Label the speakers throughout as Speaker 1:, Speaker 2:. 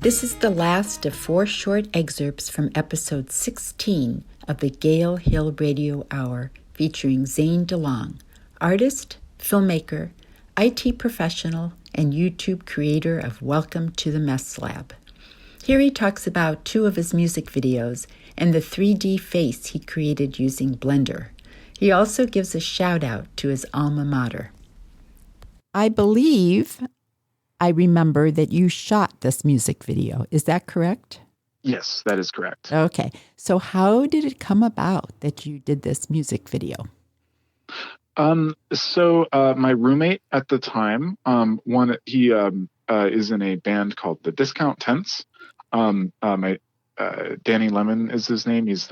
Speaker 1: This is the last of 4 short excerpts from episode 16 of the Gale Hill Radio Hour featuring Zane DeLong, artist, filmmaker, IT professional, and YouTube creator of Welcome to the Mess Lab. Here he talks about 2 of his music videos and the 3D face he created using Blender. He also gives a shout out to his alma mater. I believe I remember that you shot this music video. Is that correct?
Speaker 2: Yes, that is correct.
Speaker 1: Okay. So how did it come about that you did this music video?
Speaker 2: So my roommate at the time, he is in a band called the Discount Tents. Danny Lemon is his name. He's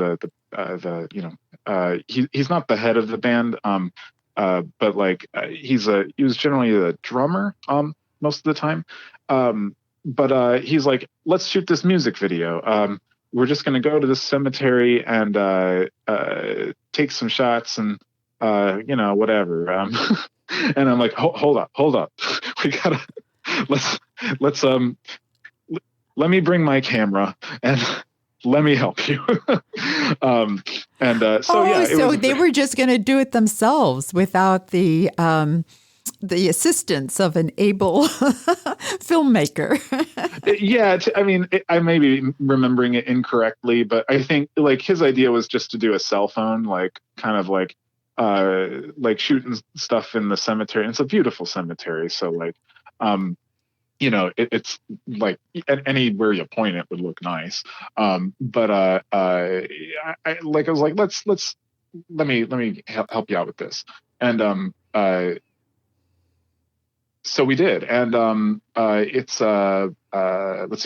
Speaker 2: he's not the head of the band, but like he was generally the drummer most of the time. But he's like, let's shoot this music video. We're just going to go to this cemetery and take some shots and whatever. And I'm like, hold up. We gotta let's let me bring my camera and let me help you.
Speaker 1: So they were just going to do it themselves without the assistance of an able filmmaker.
Speaker 2: Yeah, I may be remembering it incorrectly, but I think like his idea was just to do a cell phone, like kind of like shooting stuff in the cemetery. And it's a beautiful cemetery, so like it's like anywhere you point it would look nice. I was like, let me help you out with this. And so we did. And it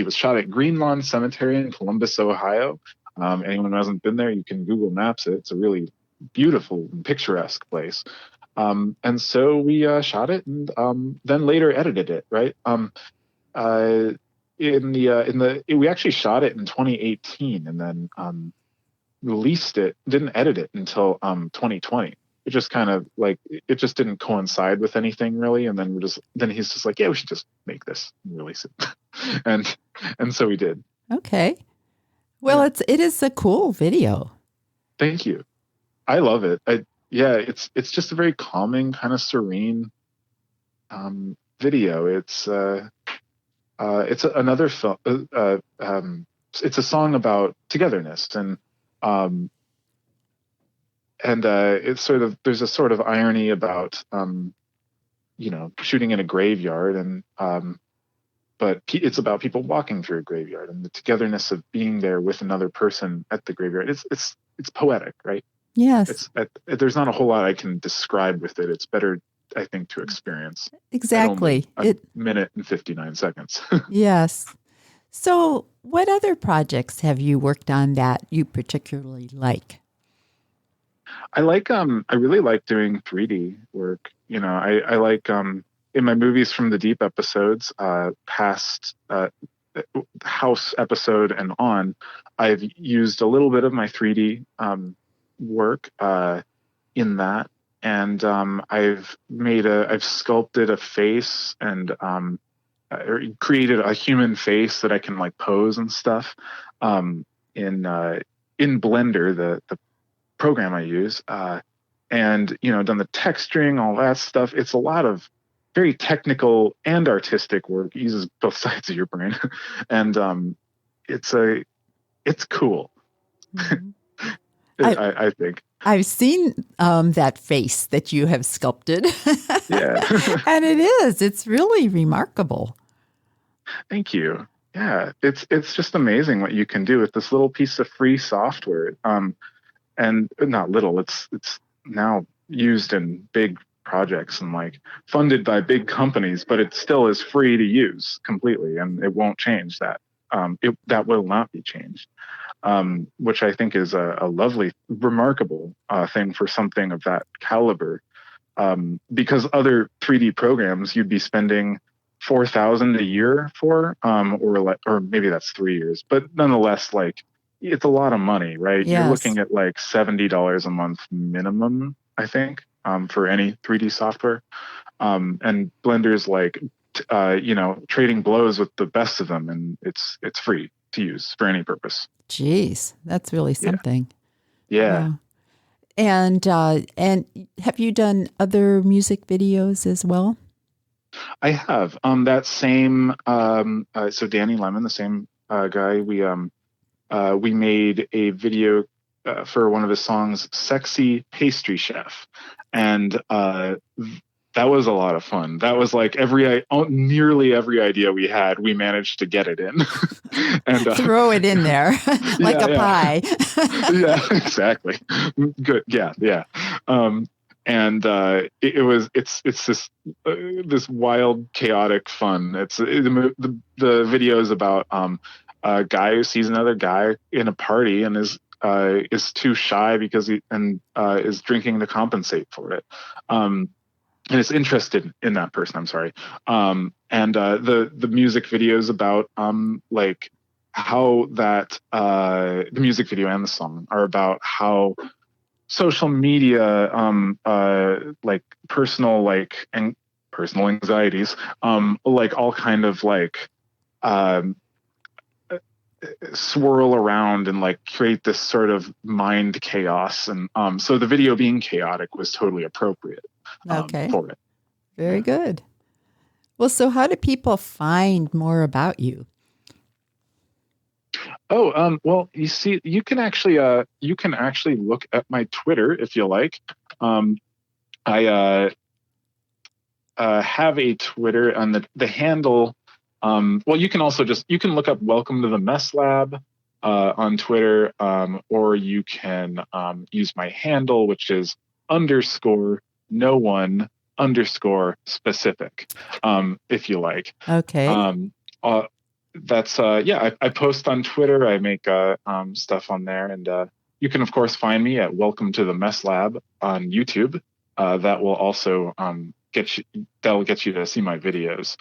Speaker 2: was shot at Green Lawn Cemetery in Columbus, Ohio. Anyone who hasn't been there, you can Google Maps it. It's a really beautiful and picturesque place. And so we shot it and then later edited it, right? We actually shot it in 2018 and then released it, didn't edit it until 2020. It just kind of like, it just didn't coincide with anything really. And then he's just like, yeah, we should just make this and release it. and so we did.
Speaker 1: Okay. Well,
Speaker 2: yeah.
Speaker 1: It is a cool video.
Speaker 2: Thank you. I love it. It's just a very calming, kind of serene video. It's another film. It's a song about togetherness, and it's sort of, there's a sort of irony about shooting in a graveyard, and but it's about people walking through a graveyard and the togetherness of being there with another person at the graveyard. It's poetic, right?
Speaker 1: Yes.
Speaker 2: There's not a whole lot I can describe with it. It's better, I think, to experience.
Speaker 1: Exactly.
Speaker 2: A minute and 59 seconds.
Speaker 1: Yes. So what other projects have you worked on that you particularly like?
Speaker 2: I really like doing 3D work. I like, in my Movies from the Deep episodes, past House episode and on, I've used a little bit of my 3D work in that, and I've sculpted a face and created a human face that I can like pose and stuff in Blender, the program I use, and done the texturing, all that stuff. It's a lot of very technical and artistic work. It uses both sides of your brain, and it's cool. Mm-hmm. I think
Speaker 1: I've seen that face that you have sculpted.
Speaker 2: Yeah.
Speaker 1: And it's really remarkable.
Speaker 2: Thank you. Yeah, it's just amazing what you can do with this little piece of free software. And not little, it's now used in big projects and like funded by big companies, but it still is free to use completely, and it won't change that. That will not be changed. Which I think is a lovely, remarkable thing for something of that caliber. Because other 3D programs you'd be spending $4,000 a year for, or maybe that's 3 years, but nonetheless, like it's a lot of money, right?
Speaker 1: Yes.
Speaker 2: You're looking at like $70 a month minimum, I think, for any 3D software. And Blender's like trading blows with the best of them, and it's free to use for any purpose.
Speaker 1: Jeez, that's really something.
Speaker 2: Yeah.
Speaker 1: Wow. And have you done other music videos as well?
Speaker 2: I have. That same. So Danny Lemon, the same guy. We made a video for one of his songs, "Sexy Pastry Chef," and that was a lot of fun. That was like nearly every idea we had, we managed to get it in. And
Speaker 1: throw it in there like a pie.
Speaker 2: Yeah, exactly. Good. Yeah. It's this wild, chaotic fun. The video is about a guy who sees another guy in a party and is too shy because is drinking to compensate for it. And is interested in that person. I'm sorry. The music video is about like how that the music video and the song are about how social media like personal anxieties like all kind of like swirl around and like create this sort of mind chaos, and so the video being chaotic was totally appropriate for it.
Speaker 1: Very good. Well, so how do people find more about you?
Speaker 2: Well, you see, you can actually look at my Twitter if you like. I have a Twitter, and the handle. Well, you can also you can look up "Welcome to the Mess Lab" on Twitter, or you can use my handle, which is _no_one_specific, if you like.
Speaker 1: Okay.
Speaker 2: That's I post on Twitter. I make stuff on there, and you can of course find me at Welcome to the Mess Lab on YouTube. That will also get you to see my videos,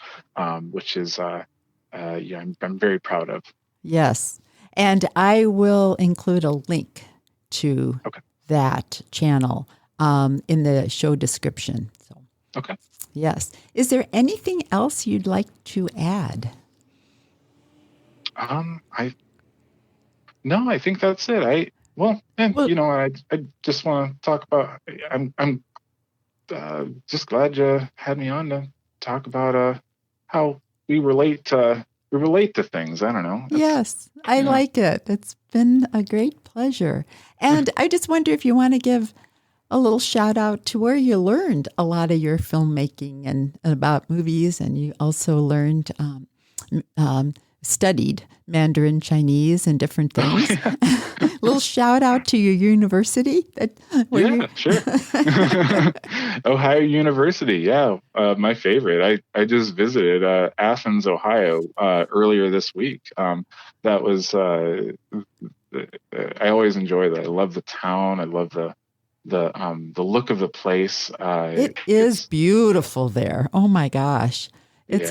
Speaker 2: which is I'm very proud of.
Speaker 1: Yes, and I will include a link to that channel in the show description. So.
Speaker 2: Okay.
Speaker 1: Yes. Is there anything else you'd like to add?
Speaker 2: I think that's it. I just want to talk about. I'm just glad you had me on to talk about how we relate to things. I don't know.
Speaker 1: Yes, I like it. It's been a great pleasure. And I just wonder if you want to give a little shout out to where you learned a lot of your filmmaking and about movies, and you also learned studied Mandarin Chinese and different things. A little shout out to your university.
Speaker 2: Sure. Ohio University. Yeah. My favorite. I just visited Athens, Ohio earlier this week. That was I always enjoy that. I love the town. I love the look of the place.
Speaker 1: It is beautiful there. Oh my gosh. It's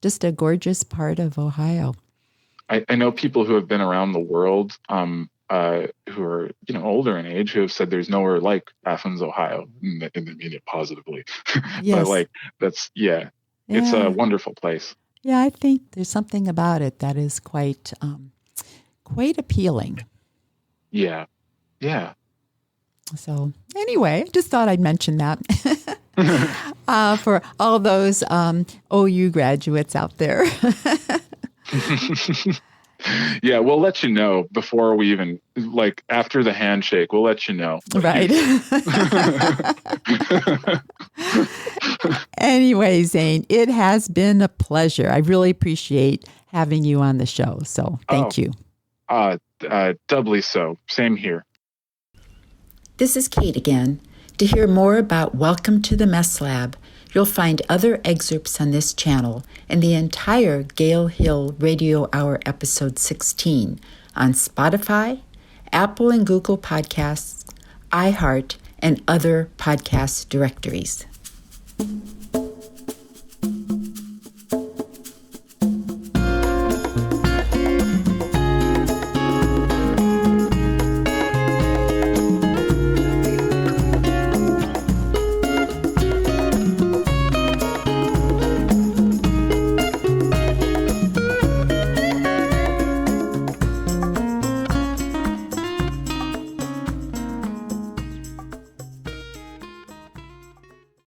Speaker 1: just a gorgeous part of Ohio.
Speaker 2: I know people who have been around the world, who are older in age, who have said there's nowhere like Athens, Ohio, and they mean it positively.
Speaker 1: Yes.
Speaker 2: But it's a wonderful place.
Speaker 1: Yeah, I think there's something about it that is quite appealing.
Speaker 2: Yeah.
Speaker 1: So anyway, I just thought I'd mention that. For all those OU graduates out there.
Speaker 2: Yeah, we'll let you know before we even, after the handshake, we'll let you know.
Speaker 1: Right. Anyway, Zane, it has been a pleasure. I really appreciate having you on the show. So thank you.
Speaker 2: Doubly so. Same here.
Speaker 1: This is Kate again. To hear more about Welcome to the Mess Lab, you'll find other excerpts on this channel and the entire Gale Hill Radio Hour episode 16 on Spotify, Apple and Google Podcasts, iHeart, and other podcast directories.